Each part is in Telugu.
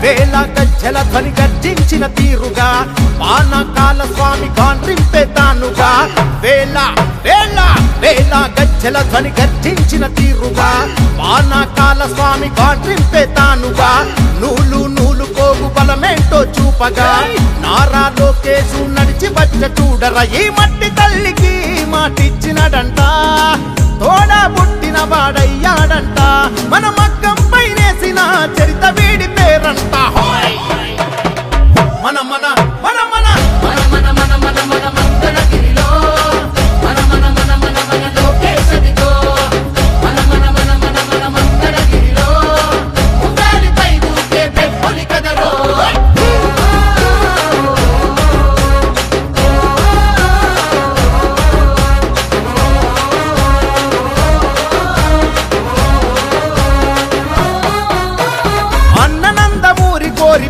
వేల గజ్జల ధ్వని గర్జించిన తీరుగా పానకాల స్వామి గాండ్రింపే తానుగా వేల వేల వేల గజ్జల ధ్వని గర్జించిన తీరుగా పానకాల స్వామి గాండ్రింపే తానుగా నూలు నూలు కోగు బలమేంటో చూపగా నారా లోకేశు నడిచి వచ్చ చూడరా ఈ మట్టి తల్లికి మాటిచ్చినడంట తోడా పుట్టిన వాడయ్యాడంట మన మగ్గం పైనేసిన చరిత వీడి పేరంట మన మన మన మన మన మన మన మన మన మంగళగిరిలో మన మన మన మన మన లోకేశదిగో మన మన మన మన మన మంగళగిరిలో ఉగాలిపై ఊగే పెప్పొలి కదరో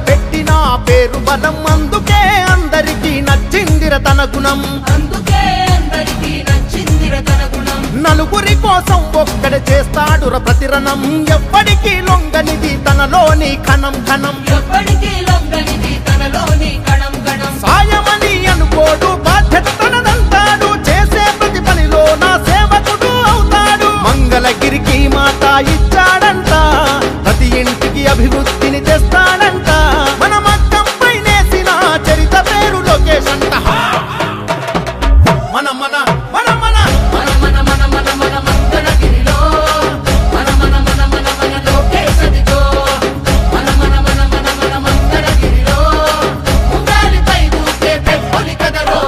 పెట్టిన పేరు బలం అందుకే అందరికీ నచ్చిందిర తన గుణం నలుగురి కోసం ఒక్కడ చేస్తాడుర ప్రతిరణం ఎప్పటికీ లొంగనిది తనలోని కణం కణం సాయమని అనుకోడు బాధ్యత తనదంటాడు చేసే ప్రతి పనిలో నా సేవకుడు అవుతాడు మంగళగిరికి మాట ఇచ్చాడంట ప్రతి ఇంటికి అభివృద్ధిని తెస్తాడంట మన మగ్గం పైనేసిన చరిత పేరు లోకేశ్ అంట మన మన మన మన మన మన మన మన మన మంగళగిరిలో మన మన మన మన మన లోకేశదిగో మన మన మన మన మన మంగళగిరిలో ఉగాలిపై ఊగే పెప్పొలి కదరో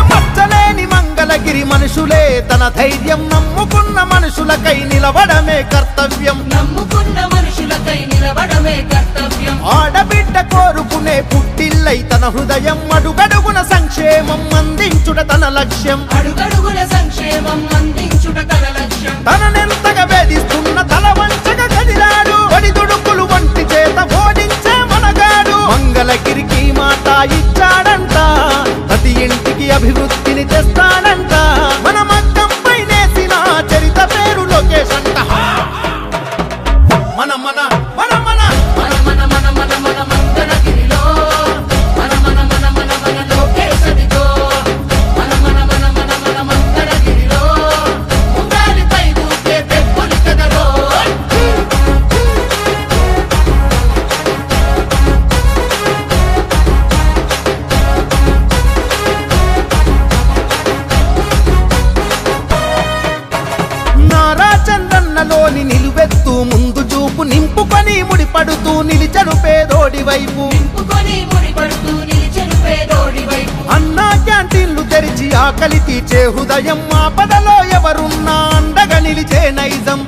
మచ్చలేని మంగళగిరి మనుషులే తన ధైర్యం నమ్ముకున్న మనుషులకై నిలవడమే కర్తవ్యం ఆడబిడ్డ కోరుకునే పుట్టిల్లై తన హృదయం అడుగడుగున సంక్షేమం అందించుట తన లక్ష్యం తననెంతగా వేధిస్తున్న తల వంచగా కదిలాడు ఒడిదుడుకులు వంటి చేత ఓడించే మనగాడు మంగళగిరికి మాట ఇచ్చాడంట ప్రతి ఇంటికి అభివృద్ధిని తెస్తాడంట మన మగ్గం పైనేసిన చరిత పేరు లోకేశ్ అంట మన మన మన మన మన మన మన మన మన మంగళగిరిలో మన మన మన మన మన లోకేశదిగో మన మన మన మన మన మంగళగిరిలో ఉగాలిపై ఊగే పెప్పొలి కదరో చంద్రన్నలోని నిలువెత్తు ముందు చూపు నింపుకొని ముడిపడుతూ నిలిచను పేదోడి వైపు అన్నా క్యాంటీన్లు తెరిచి ఆకలి తీర్చే హృదయం ఆపదలో ఎవరున్నా అండగా నిలిచే నైజం